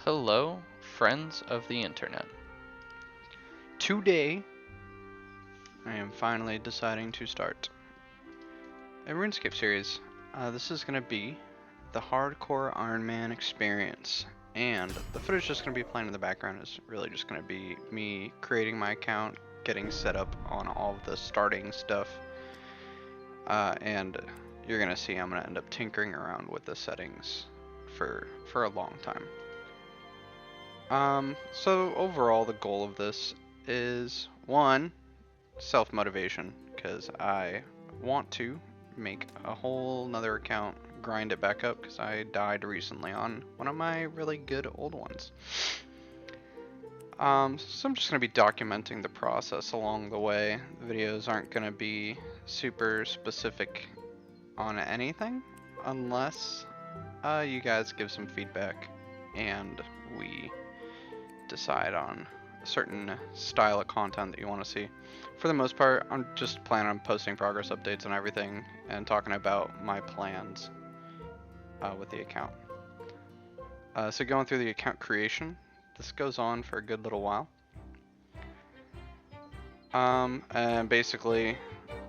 Hello, friends of the internet. Today, I am finally deciding to start a RuneScape series. This is going to be the Hardcore Ironman experience, and the footage just going to be playing in the background is really just going to be me creating my account, getting set up on all of the starting stuff, and you're going to see I'm going to end up tinkering around with the settings for a long time. So overall, the goal of this is one, self-motivation, because I want to make a whole nother account, grind it back up, because I died recently on one of my really good old ones. So I'm just going to be documenting the process along the way. The videos aren't going to be super specific on anything, unless you guys give some feedback and we decide on a certain style of content that you want to see. For the most part, I'm just planning on posting progress updates and everything and talking about my plans with the account. So going through the account creation, this goes on for a good little while. And basically,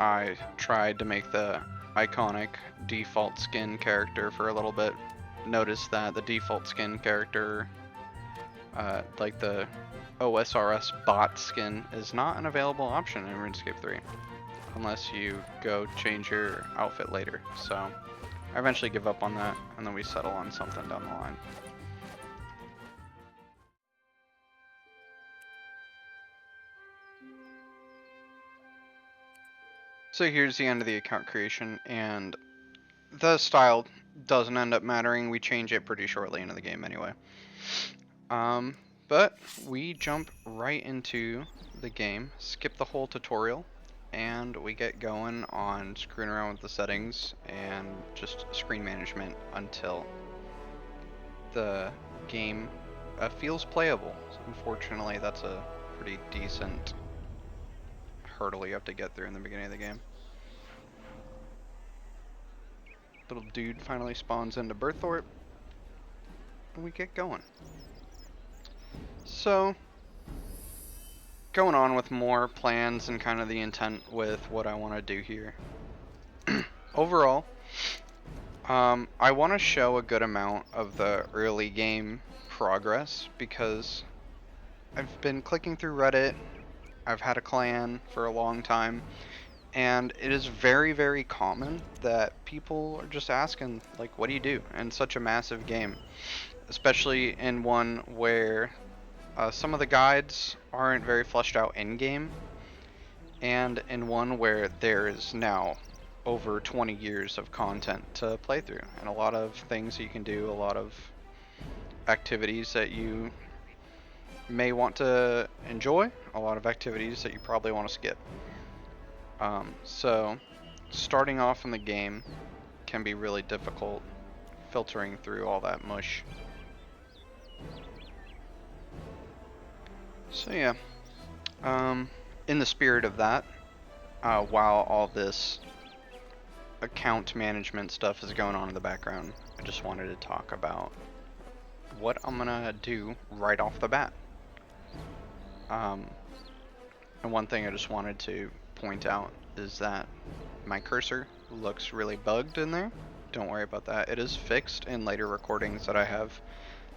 I tried to make the iconic default skin character for a little bit. Notice that the default skin character, like the OSRS bot skin, is not an available option in RuneScape 3 unless you go change your outfit later. So I eventually give up on that, and then we settle on something down the line. So here's the end of the account creation, and the style doesn't end up mattering. We change it pretty shortly into the game anyway. But we jump right into the game, skip the whole tutorial, and we get going on screwing around with the settings and just screen management until the game feels playable. Unfortunately, that's a pretty decent hurdle you have to get through in the beginning of the game. Little dude finally spawns into Berthorpe, and we get going. So, going on with more plans and kind of the intent with what I want to do here. Overall, I want to show a good amount of the early game progress because I've been clicking through Reddit, I've had a clan for a long time, and it is very, very common that people are just asking, like, what do you do in such a massive game? Especially in one where some of the guides aren't very fleshed out in-game, and in one where there is now over 20 years of content to play through, and a lot of things that you can do, a lot of activities that you may want to enjoy, a lot of activities that you probably want to skip. So starting off in the game can be really difficult, filtering through all that mush. So yeah, in the spirit of that, while all this account management stuff is going on in the background, I just wanted to talk about what I'm gonna do right off the bat. And one thing I just wanted to point out is that my cursor looks really bugged in there. Don't worry about that. It is fixed in later recordings that I have.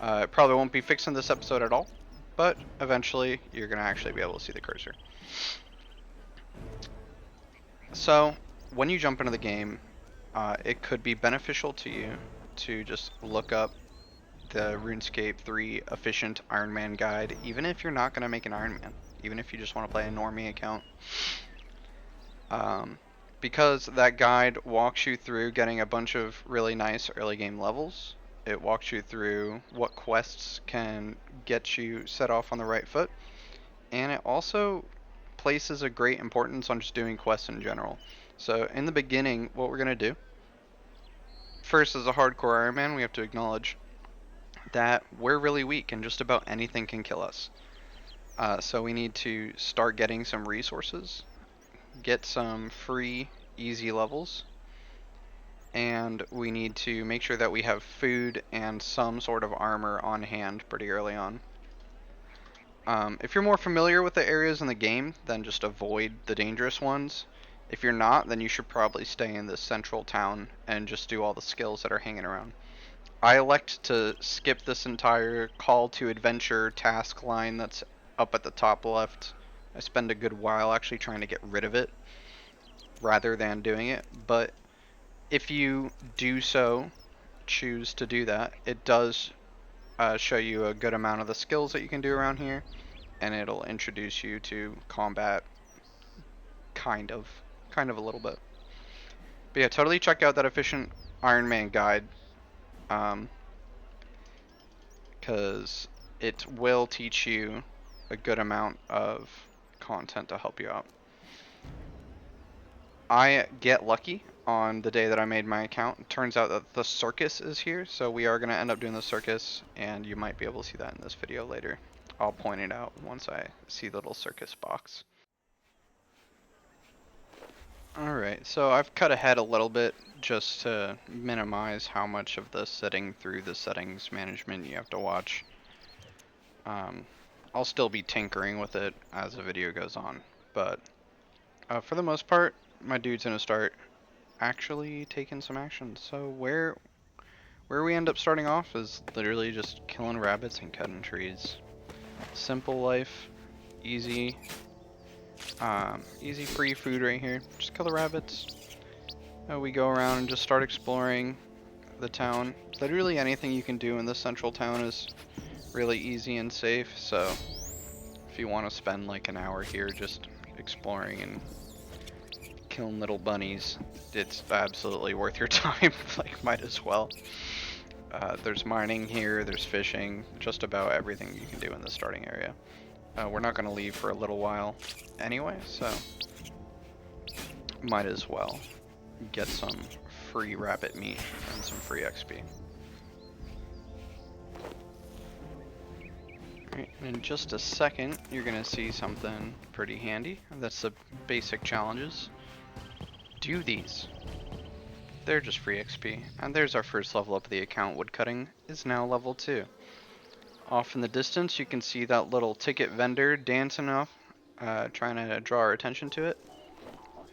It probably won't be fixed in this episode at all, but eventually you're gonna actually be able to see the cursor. So when you jump into the game, it could be beneficial to you to just look up the RuneScape 3 Efficient Ironman guide, even if you're not going to make an Ironman, even if you just want to play a normie account. Because that guide walks you through getting a bunch of really nice early game levels. It walks you through what quests can get you set off on the right foot, and it also places a great importance on just doing quests in general. So in the beginning, what we're going to do, first as a hardcore Ironman, we have to acknowledge that we're really weak and just about anything can kill us. So we need to start getting some resources, get some free, easy levels, and we need to make sure that we have food and some sort of armor on hand pretty early on. If you're more familiar with the areas in the game, then just avoid the dangerous ones. If you're not, then you should probably stay in this central town and just do all the skills that are hanging around. I elect to skip this entire call to adventure task line that's up at the top left. I spend a good while actually trying to get rid of it rather than doing it, but if you do so, choose to do that, it does show you a good amount of the skills that you can do around here, and it'll introduce you to combat kind of a little bit. But yeah, totally check out that Efficient Ironman guide, because it will teach you a good amount of content to help you out. I get lucky on the day that I made my account. It turns out that the circus is here, so we are going to end up doing the circus, and you might be able to see that in this video later. I'll point it out once I see the little circus box. Alright, so I've cut ahead a little bit just to minimize how much of the sitting through the settings management you have to watch. I'll still be tinkering with it as the video goes on, but for the most part, my dude's gonna start actually taking some action. So where we end up starting off is literally just killing rabbits and cutting trees. Simple life, easy, easy free food right here. Just kill the rabbits. We go around and just start exploring the town. Literally anything you can do in this central town is really easy and safe, so if you want to spend like an hour here just exploring and killing little bunnies, it's absolutely worth your time. Like, might as well. There's mining here, there's fishing, just about everything you can do in the starting area. We're not going to leave for a little while anyway, so might as well get some free rabbit meat and some free XP. Alright, in just a second, you're going to see something pretty handy. That's the basic challenges. Do these. They're just free XP. And there's our first level up of the account. Woodcutting is now level 2. Off in the distance, you can see that little ticket vendor dancing off, trying to draw our attention to it.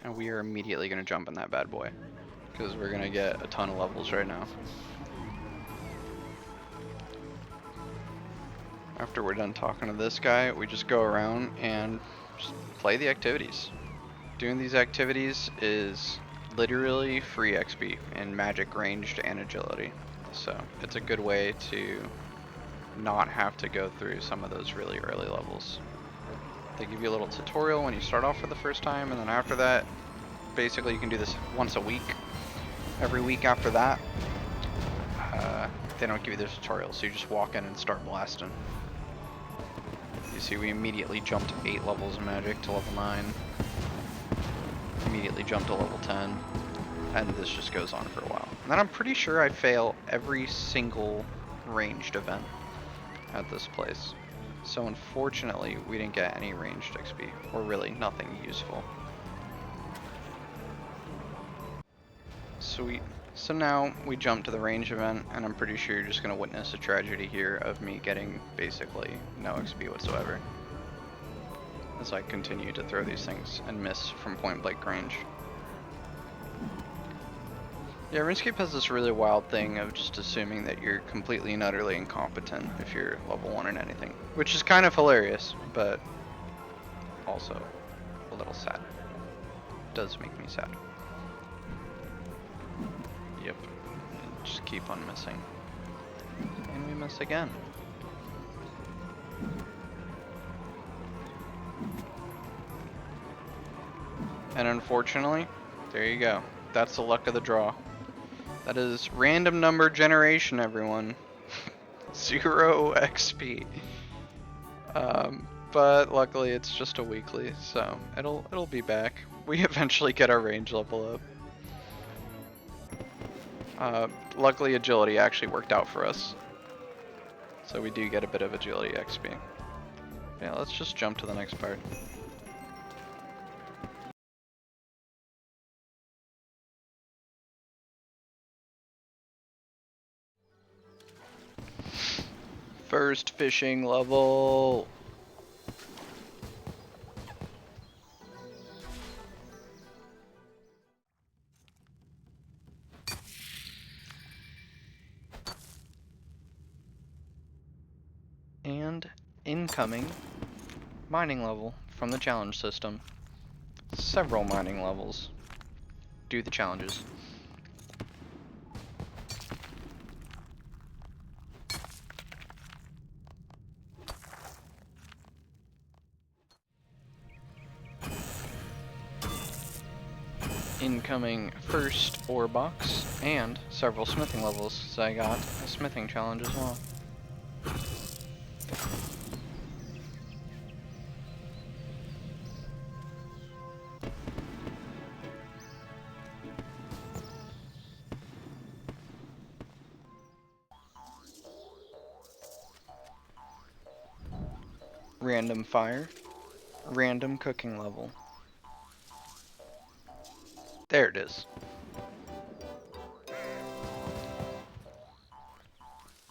And we are immediately going to jump in that bad boy, because we're going to get a ton of levels right now. After we're done talking to this guy, we just go around and just play the activities. Doing these activities is literally free XP in magic, ranged, and agility. So it's a good way to not have to go through some of those really early levels. They give you a little tutorial when you start off for the first time, and then after that, basically you can do this once a week. Every week after that, they don't give you the tutorial, so you just walk in and start blasting. You see, we immediately jumped 8 levels of magic to level 9. Immediately jumped to level 10. And this just goes on for a while. And then I'm pretty sure I fail every single ranged event at this place. So unfortunately, we didn't get any ranged XP, or really nothing useful. Sweet. So now we jump to the range event, and I'm pretty sure you're just going to witness a tragedy here of me getting basically no XP whatsoever, as I continue to throw these things and miss from point blank range. Yeah, RuneScape has this really wild thing of just assuming that you're completely and utterly incompetent if you're level 1 in anything, which is kind of hilarious, but also a little sad. It does make me sad. Yep. Just keep on missing. And we miss again. And unfortunately, there you go. That's the luck of the draw. That is random number generation, everyone. 0 XP. But luckily it's just a weekly, so it'll be back. We eventually get our range level up. Luckily agility actually worked out for us, so we do get a bit of agility XP. Yeah, let's just jump to the next part. First fishing level. And incoming mining level from the challenge system. Several mining levels. Do the challenges. Incoming first ore box and several smithing levels, so I got a smithing challenge as well. Random fire, random cooking level. There it is.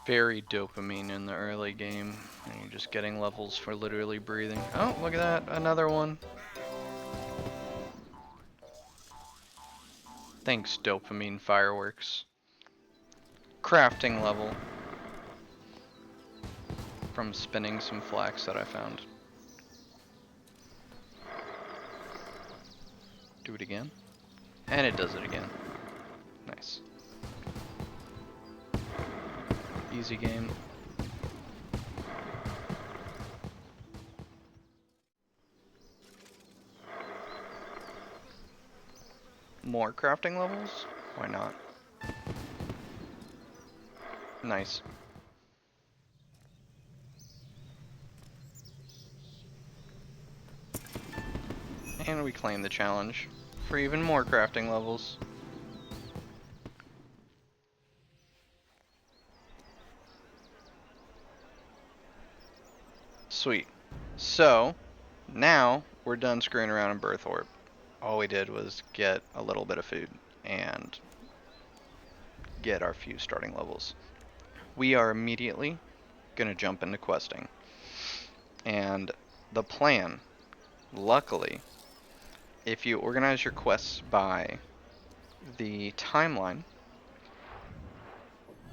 Very dopamine in the early game, and you're just getting levels for literally breathing. Oh, look at that, another one. Thanks, dopamine fireworks. Crafting level from spinning some flax that I found. Do it again. And it does it again. Nice. Easy game. More crafting levels? Why not? Nice. And we claim the challenge for even more crafting levels. Sweet. So, now we're done screwing around in Birth Orb. All we did was get a little bit of food and get our few starting levels. We are immediately gonna jump into questing. And the plan, luckily, if you organize your quests by the timeline,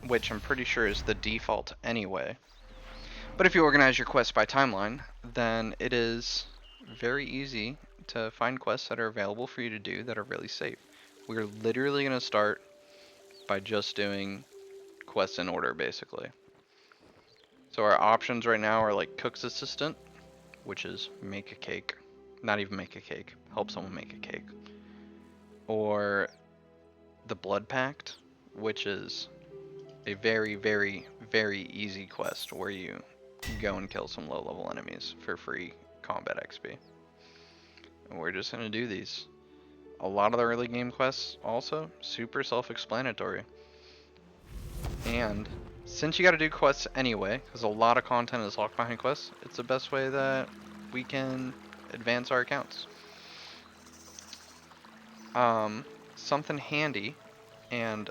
which I'm pretty sure is the default anyway, but if you organize your quests by timeline, then it is very easy to find quests that are available for you to do that are really safe. We're literally going to start by just doing quests in order, basically. So our options right now are like Cook's Assistant, which is make a cake. Not even make a cake, help someone make a cake. Or the Blood Pact, which is a very, very, very easy quest where you go and kill some low-level enemies for free combat XP. And we're just gonna do these. A lot of the early game quests also super self-explanatory. And since you gotta do quests anyway, because a lot of content is locked behind quests, it's the best way that we can advance our accounts. Something handy, and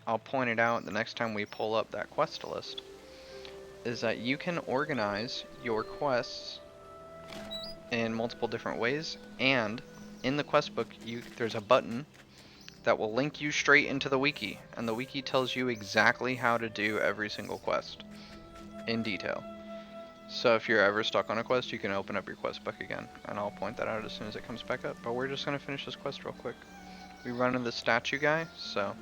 I'll point it out the next time we pull up that quest list, is that you can organize your quests in multiple different ways, and in the quest book there's a button that will link you straight into the wiki, and the wiki tells you exactly how to do every single quest in detail. So if you're ever stuck on a quest, you can open up your quest book again, and I'll point that out as soon as it comes back up. But we're just going to finish this quest real quick. We run into the statue guy, so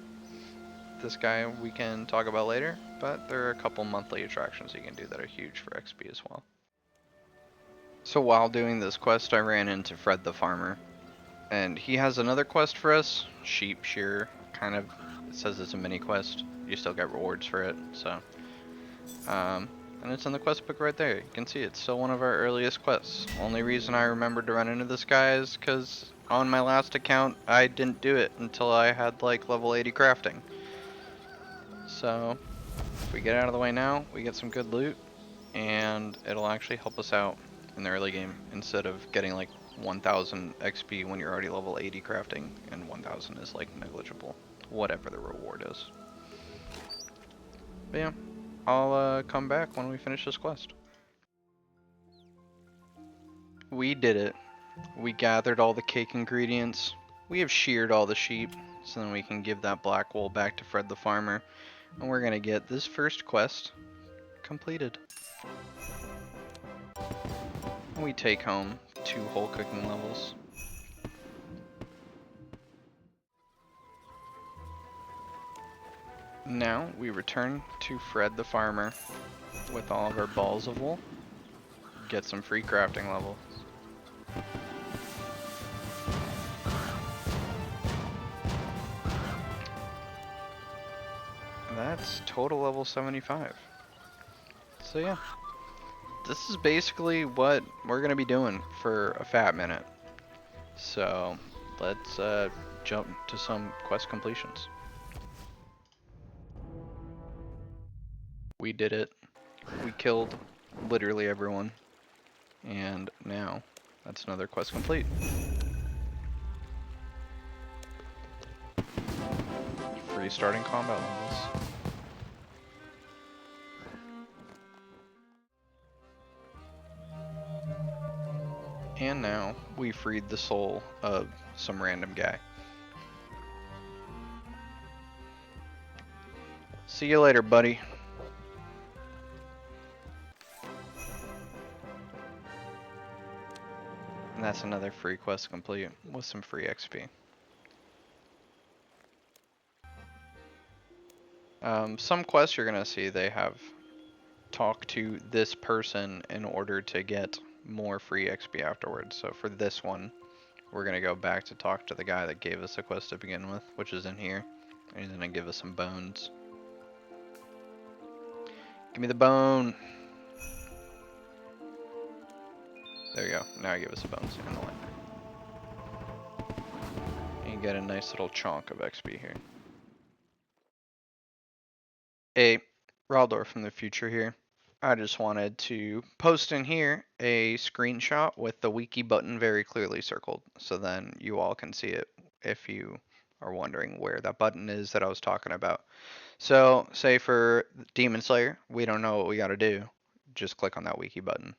this guy we can talk about later, but there are a couple monthly attractions you can do that are huge for XP as well. So while doing this quest, I ran into Fred the farmer, and he has another quest for us, sheep shear, kind of. It says it's a mini quest. You still get rewards for it, so. And it's in the quest book right there. You can see it's still one of our earliest quests. Only reason I remembered to run into this guy is because on my last account, I didn't do it until I had like level 80 crafting. So, if we get out of the way now, we get some good loot, and it'll actually help us out in the early game instead of getting like 1000 XP when you're already level 80 crafting, and 1000 is like negligible, whatever the reward is. But yeah, I'll come back when we finish this quest. We did it. We gathered all the cake ingredients. We have sheared all the sheep, so then we can give that black wool back to Fred the farmer. And we're gonna get this first quest completed. We take home 2 whole cooking levels. Now we return to Fred the farmer with all of our balls of wool. Get some free crafting levels. That's total level 75. So yeah, this is basically what we're gonna be doing for a fat minute. So let's jump to some quest completions. We did it. We killed literally everyone. And now that's another quest complete. Free starting combat levels. And now we freed the soul of some random guy. See you later, buddy. And that's another free quest complete with some free XP. Some quests you're gonna see they have talk to this person in order to get more free XP afterwards. So for this one, we're gonna go back to talk to the guy that gave us the quest to begin with, which is in here. And he's gonna give us some bones. Give me the bone. There you go. Now give us a bones in the line. And you get a nice little chunk of XP here. Hey, Raldor from the future here. I just wanted to post in here a screenshot with the wiki button very clearly circled, so then you all can see it if you are wondering where that button is that I was talking about. So, say for Demon Slayer, we don't know what we gotta do. Just click on that wiki button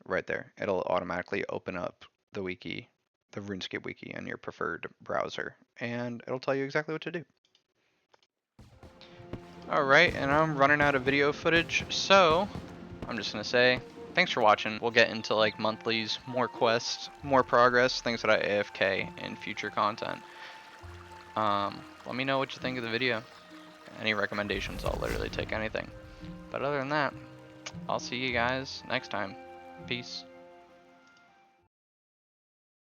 right there. It'll automatically open up the wiki, the RuneScape wiki in your preferred browser, and it'll tell you exactly what to do. Alright, and I'm running out of video footage, so I'm just gonna say thanks for watching. We'll get into like monthlies, more quests, more progress, things that I AFK in future content. Let me know what you think of the video. Any recommendations, I'll literally take anything. But other than that, I'll see you guys next time. Peace.